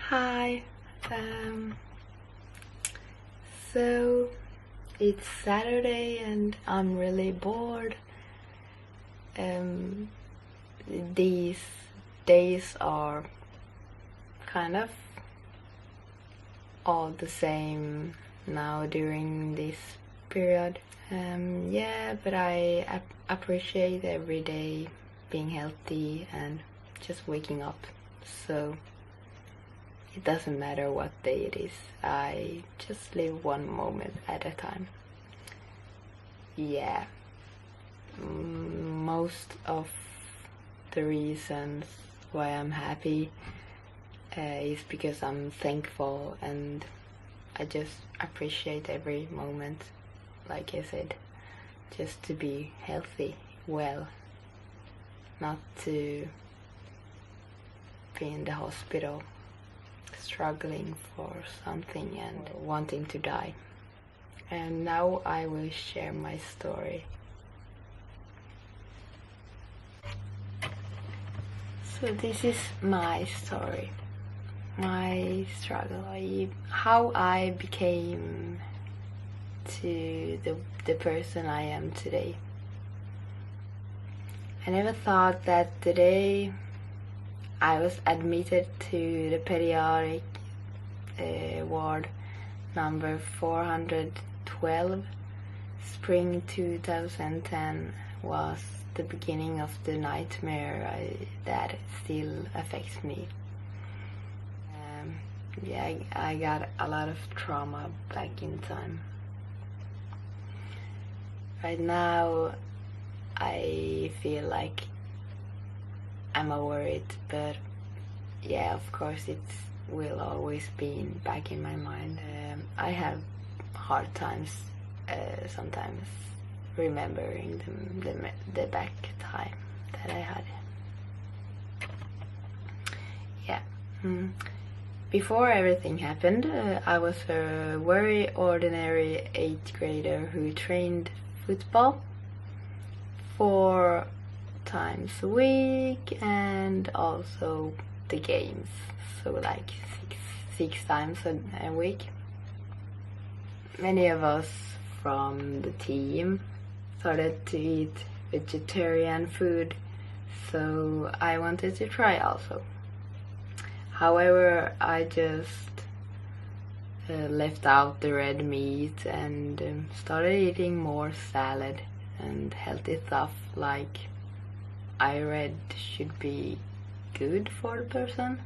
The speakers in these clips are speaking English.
Hi. Um, so it's Saturday and I'm really bored. Um, these days are kind of all the same now during this period. Yeah, but I appreciate every day being healthy and just waking up. So it doesn't matter what day it is. I just live one moment at a time. Yeah. Most of the reasons why I'm happy is because I'm thankful and I just appreciate every moment, like I said, just to be healthy, well, not to be in the hospital struggling for something and wanting to die. And now I will share my story. So this is my story, my struggle, how I became to the person I am today. I never thought that the day I was admitted to the pediatric ward number 412, spring 2010, was the beginning of the nightmare that still affects me. Yeah, I got a lot of trauma back in time. Right now, I feel like I'm over it, but yeah, of course it will always be back in my mind. I have hard times sometimes remembering the back time that I had. Yeah. Before everything happened, I was a very ordinary 8th grader who trained football 4 times a week and also the games, so like six times a week. Many of us from the team started to eat vegetarian food, so I wanted to try also. However, I just left out the red meat and started eating more salad and healthy stuff like I read should be good for the person.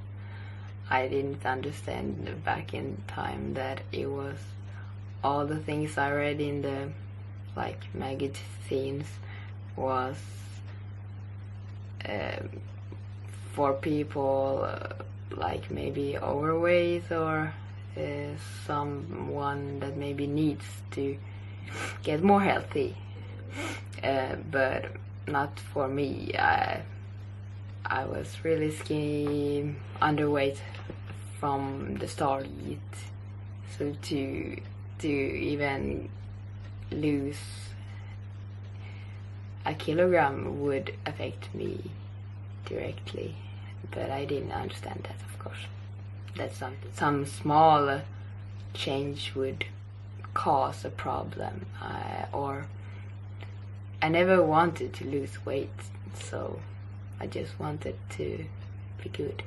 I didn't understand back in time that it was all the things I read in the magazines was for people like maybe overweight or someone that maybe needs to get more healthy, but not for me. I was really skinny, underweight from the start. So to even lose a kilogram would affect me directly, but I didn't understand that, of course. That some small change would cause a problem, or I never wanted to lose weight, so I just wanted to be good.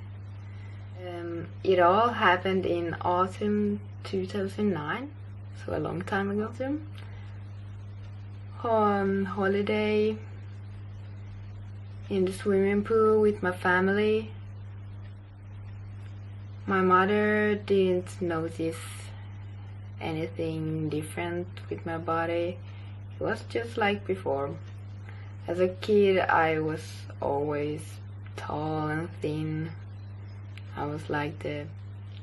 It all happened in autumn 2009, so a long time ago too. On holiday in the swimming pool with my family. My mother didn't notice anything different with my body. It was just like before. As a kid, I was always tall and thin. I was like the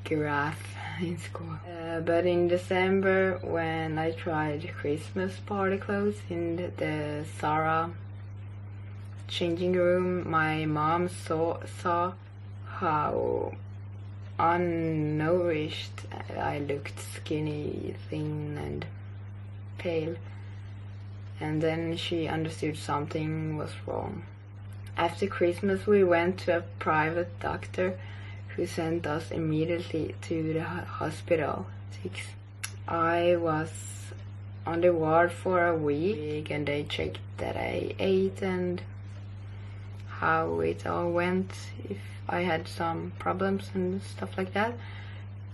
giraffe in school. But in December, when I tried Christmas party clothes in the Zara changing room, my mom saw how unnourished I looked, skinny, thin and pale, and then she understood something was wrong. After Christmas we went to a private doctor who sent us immediately to the hospital. I was on the ward for a week and they checked that I ate and how it all went, if I had some problems and stuff like that.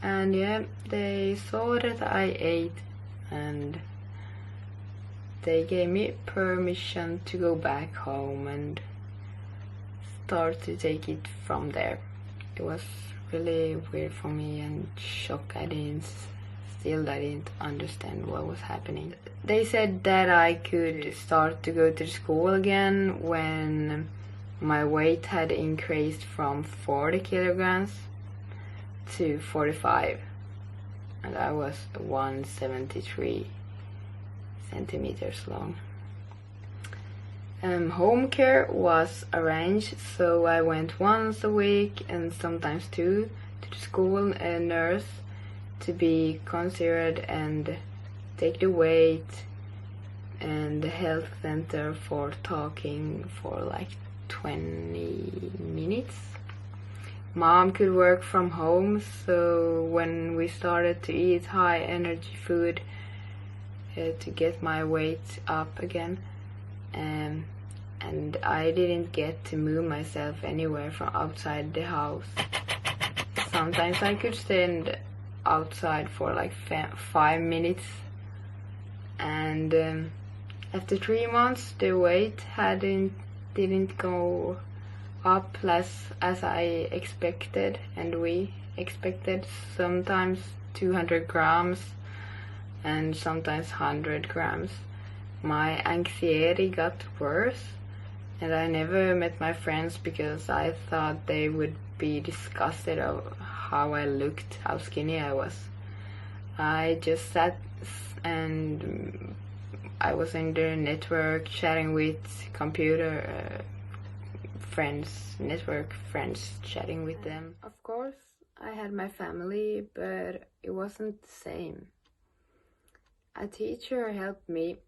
And yeah, they saw that I ate and they gave me permission to go back home and start to take it from there. It was really weird for me and shock. I didn't understand what was happening. They said that I could start to go to school again when my weight had increased from 40 kilograms to 45, and I was 173 centimeters long. Home care was arranged, so I went once a week and sometimes two to the school nurse to be considered and take the weight, and the health center for talking for like 20 minutes. Mom could work from home, so when we started to eat high energy food to get my weight up again, and I didn't get to move myself anywhere from outside the house. Sometimes I could stand outside for like 5 minutes, and after 3 months the weight didn't go up as I expected, and we expected sometimes 200 grams and sometimes 100 grams. My anxiety got worse, and I never met my friends because I thought they would be disgusted of how I looked, how skinny I was. I just sat and I was in the network chatting with network friends, chatting with them. Of course, I had my family, but it wasn't the same. A teacher helped me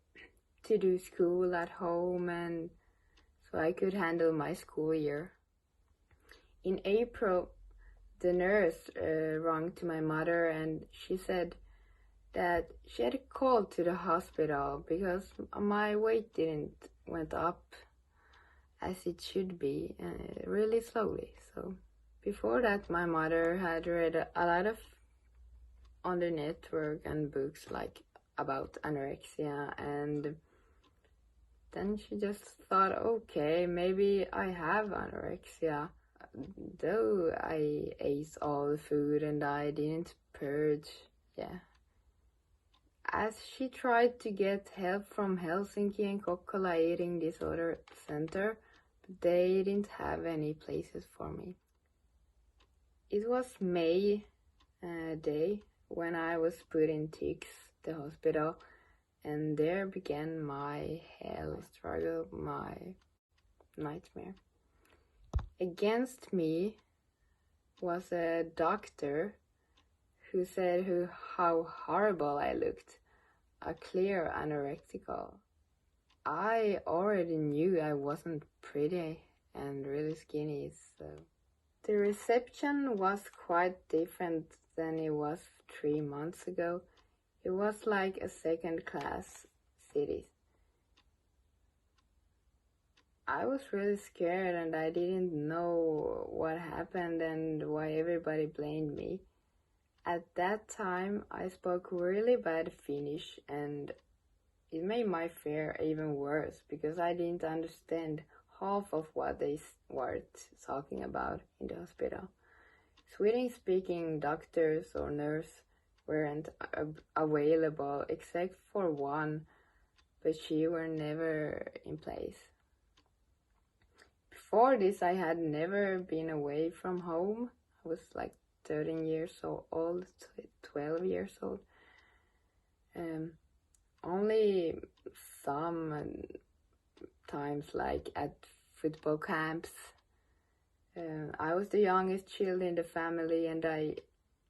to do school at home, and so I could handle my school year. In April, the nurse rang to my mother, and she said that she had called to the hospital because my weight didn't went up as it should be, really slowly. So before that, my mother had read a lot of on the network and books like about anorexia, and then she just thought, okay, maybe I have anorexia. Though I ate all the food and I didn't purge, yeah. As she tried to get help from Helsinki and Kokkola Eating Disorder Center, they didn't have any places for me. It was May day when I was put in TIX, the hospital, and there began my hell struggle, my nightmare. Against me was a doctor who said how horrible I looked, a clear anorectical. I already knew I wasn't pretty and really skinny, so the reception was quite different than it was 3 months ago. It was like a second-class city. I was really scared and I didn't know what happened and why everybody blamed me. At that time, I spoke really bad Finnish, and it made my fear even worse because I didn't understand half of what they were talking about in the hospital. Swedish-speaking doctors or nurses weren't available except for one, but she were never in place. Before this, I had never been away from home. I was like 13 years old, 12 years old. Only some times like at football camps. I was the youngest child in the family, and I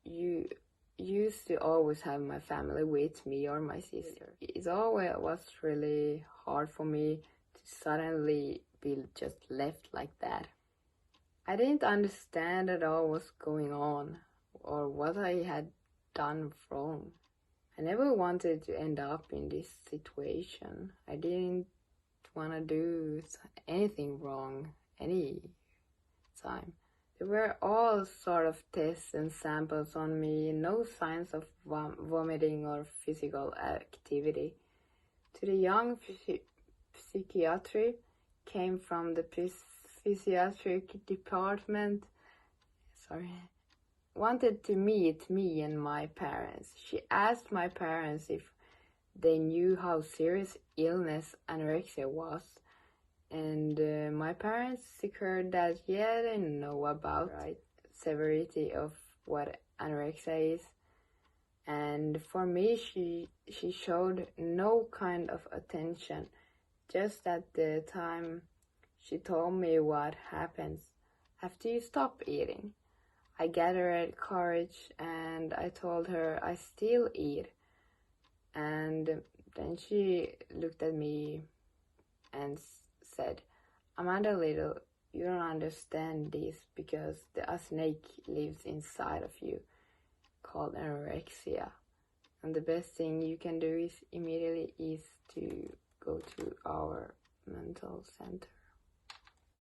used to always have my family with me or my sister. It always was really hard for me to suddenly be just left like that. I didn't understand at all what's going on or what I had done wrong. I never wanted to end up in this situation. I didn't want to do anything wrong any time. There were all sort of tests and samples on me, no signs of vomiting or physical activity. To the young psychiatry came from the physiatric department. Wanted to meet me and my parents. She asked my parents if they knew how serious illness anorexia was. And my parents declared that, yeah, they know about severity of what anorexia is. And for me, she showed no kind of attention. Just at the time, she told me what happens after you stop eating. I gathered courage and I told her I still eat. And then she looked at me and said, Amanda Little, you don't understand this because a snake lives inside of you called anorexia. And the best thing you can do is immediately to go to our mental center.